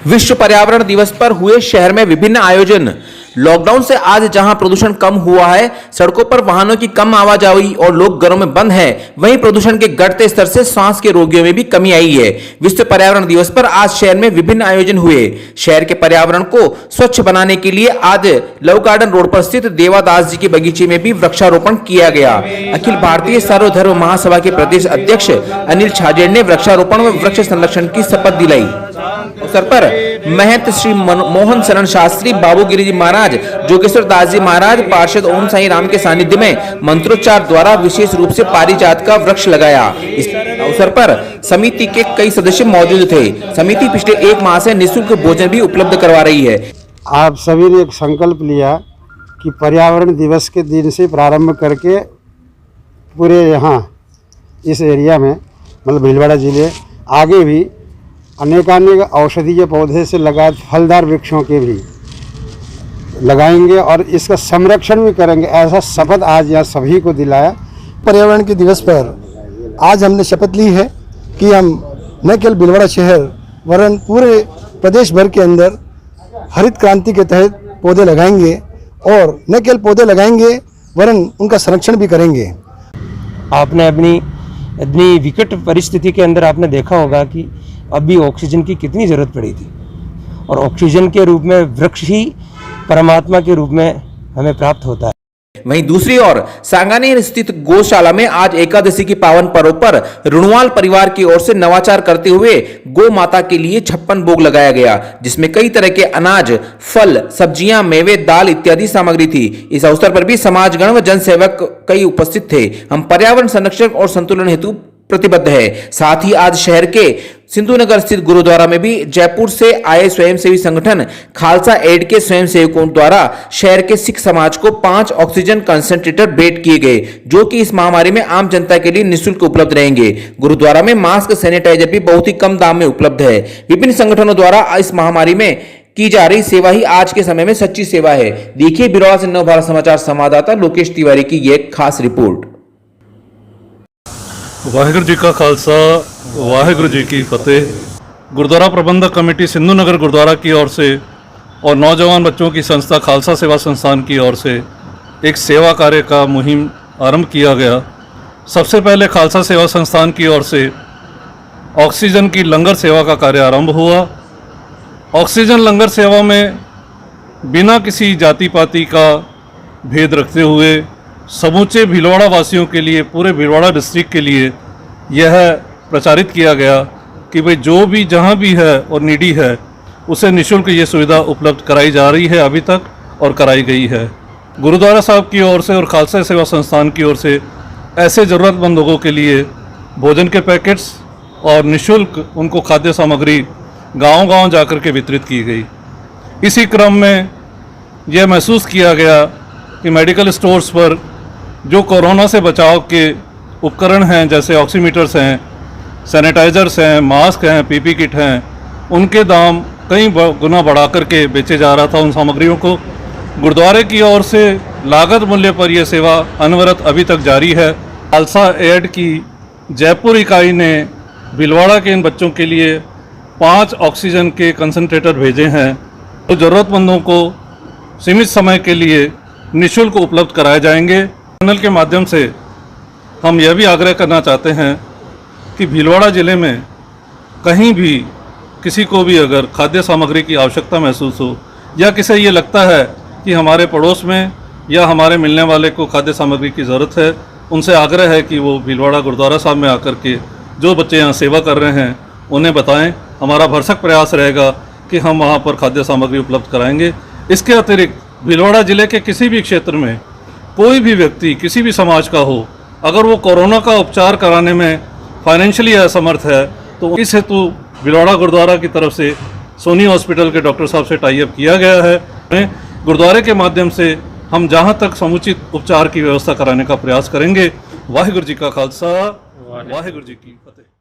विश्व पर्यावरण दिवस पर हुए शहर में विभिन्न आयोजन। लॉकडाउन से आज जहां प्रदूषण कम हुआ है, सड़कों पर वाहनों की कम आवाजाही और लोग घरों में बंद हैं, वहीं प्रदूषण के घटते स्तर से सांस के रोगियों में भी कमी आई है। विश्व पर्यावरण दिवस पर आज शहर में विभिन्न आयोजन हुए। शहर के पर्यावरण को स्वच्छ बनाने के लिए आज लव गार्डन रोड पर स्थित देवादास जी के बगीचे में भी वृक्षारोपण किया गया। अखिल भारतीय सर्वधर्म महासभा के प्रदेश अध्यक्ष अनिल छाजेड़ ने वृक्षारोपण व वृक्ष संरक्षण की शपथ दिलाई। अवसर पर महंत श्री मोहन शरण शास्त्री, बाबू गिरिजी महाराज, जोगेश्वर दास जी महाराज, पार्षद ओम साई राम के सानिध्य में मंत्रोच्चार द्वारा विशेष रूप से पारिजात का वृक्ष लगाया। इस अवसर पर समिति के कई सदस्य मौजूद थे। समिति पिछले 1 माह से निःशुल्क भोजन भी उपलब्ध करवा रही है। आप सभी ने एक संकल्प लिया कि पर्यावरण दिवस के दिन से प्रारंभ करके पूरे यहाँ इस एरिया में मतलब भीलवाड़ा जिले आगे भी अनेकानेक औषधीय पौधे से लगा फलदार वृक्षों के भी लगाएंगे और इसका संरक्षण भी करेंगे, ऐसा शपथ आज यहाँ सभी को दिलाया। पर्यावरण के दिवस पर आज हमने शपथ ली है कि हम न केवल भीलवाड़ा शहर वरन पूरे प्रदेश भर के अंदर हरित क्रांति के तहत पौधे लगाएंगे और न केवल पौधे लगाएंगे वरन उनका संरक्षण भी करेंगे। आपने अपनी विकट परिस्थिति के अंदर आपने देखा होगा कि अभी ऑक्सीजन की कितनी ज़रूरत पड़ी थी और ऑक्सीजन के रूप में वृक्ष ही परमात्मा के रूप में हमें प्राप्त होता है। वहीं दूसरी ओर सांगानेर स्थित गौशाला में आज एकादशी की पावन पर्व पर रुणवाल परिवार की ओर से नवाचार करते हुए गौ माता के लिए 56 भोग लगाया गया, जिसमें कई तरह के अनाज, फल, सब्जियां, मेवे, दाल इत्यादि सामग्री थी। इस अवसर पर भी समाजगण व जनसेवक कई उपस्थित थे। हम पर्यावरण संरक्षण और संतुलन हेतु प्रतिबद्ध है। साथ ही आज शहर के सिंधु नगर स्थित गुरुद्वारा में भी जयपुर से आए स्वयंसेवी संगठन खालसा एड के स्वयंसेवकों द्वारा शहर के सिख समाज को 5 ऑक्सीजन कंसंट्रेटर भेंट किए गए, जो कि इस महामारी में आम जनता के लिए निःशुल्क उपलब्ध रहेंगे। गुरुद्वारा में मास्क, सैनिटाइजर भी बहुत ही कम दाम में उपलब्ध है। विभिन्न संगठनों द्वारा इस महामारी में की जा रही सेवा ही आज के समय में सच्ची सेवा है। देखिए बिरौल से नव भारत समाचार संवाददाता लोकेश तिवारी की यह खास रिपोर्ट। वाहिगुरू जी का खालसा, वाहिगुरू जी की फतेह। गुरुद्वारा प्रबंधक कमेटी सिंधु नगर गुरुद्वारा की ओर से और नौजवान बच्चों की संस्था खालसा सेवा संस्थान की ओर से एक सेवा कार्य का मुहिम आरंभ किया गया। सबसे पहले खालसा सेवा संस्थान की ओर से ऑक्सीजन की लंगर सेवा का कार्य आरंभ हुआ। ऑक्सीजन लंगर सेवा में बिना किसी जाति पाति का भेद रखते हुए समूचे भीलवाड़ा वासियों के लिए, पूरे भीलवाड़ा डिस्ट्रिक्ट के लिए यह प्रचारित किया गया कि भाई जो भी जहाँ भी है और नीडी है उसे निःशुल्क ये सुविधा उपलब्ध कराई जा रही है अभी तक और कराई गई है। गुरुद्वारा साहब की ओर से और खालसा सेवा संस्थान की ओर से ऐसे ज़रूरतमंद लोगों के लिए भोजन के पैकेट्स और निःशुल्क उनको खाद्य सामग्री गांव-गांव जाकर के वितरित की गई। इसी क्रम में यह महसूस किया गया कि मेडिकल स्टोर्स पर जो कोरोना से बचाव के उपकरण हैं, जैसे ऑक्सीमीटर्स हैं, सैनिटाइजर्स हैं, मास्क हैं, पीपी किट हैं, उनके दाम कई गुना बढ़ा करके बेचे जा रहा था। उन सामग्रियों को गुरुद्वारे की ओर से लागत मूल्य पर यह सेवा अनवरत अभी तक जारी है। खालसा एड की जयपुर इकाई ने भीलवाड़ा के इन बच्चों के लिए 5 ऑक्सीजन के कंसंट्रेटर भेजे हैं, तो ज़रूरतमंदों को सीमित समय के लिए निःशुल्क उपलब्ध कराए जाएंगे। चैनल के माध्यम से हम यह भी आग्रह करना चाहते हैं कि भीलवाड़ा ज़िले में कहीं भी किसी को भी अगर खाद्य सामग्री की आवश्यकता महसूस हो या किसे ये लगता है कि हमारे पड़ोस में या हमारे मिलने वाले को खाद्य सामग्री की ज़रूरत है, उनसे आग्रह है कि वो भीलवाड़ा गुरुद्वारा साहब में आकर के जो बच्चे यहाँ सेवा कर रहे हैं उन्हें बताएं। हमारा भरसक प्रयास रहेगा कि हम वहाँ पर खाद्य सामग्री उपलब्ध कराएंगे। इसके अतिरिक्त भीलवाड़ा ज़िले के किसी भी क्षेत्र में कोई भी व्यक्ति किसी भी समाज का हो, अगर वो कोरोना का उपचार कराने में फाइनेंशियली असमर्थ है, तो इस हेतु भीलवाड़ा गुरुद्वारा की तरफ से सोनी हॉस्पिटल के डॉक्टर साहब से टाई अप किया गया है। गुरुद्वारे के माध्यम से हम जहां तक समुचित उपचार की व्यवस्था कराने का प्रयास करेंगे। वाहिगुरू जी का खालसा, वाहिगुरू जी की फतेह।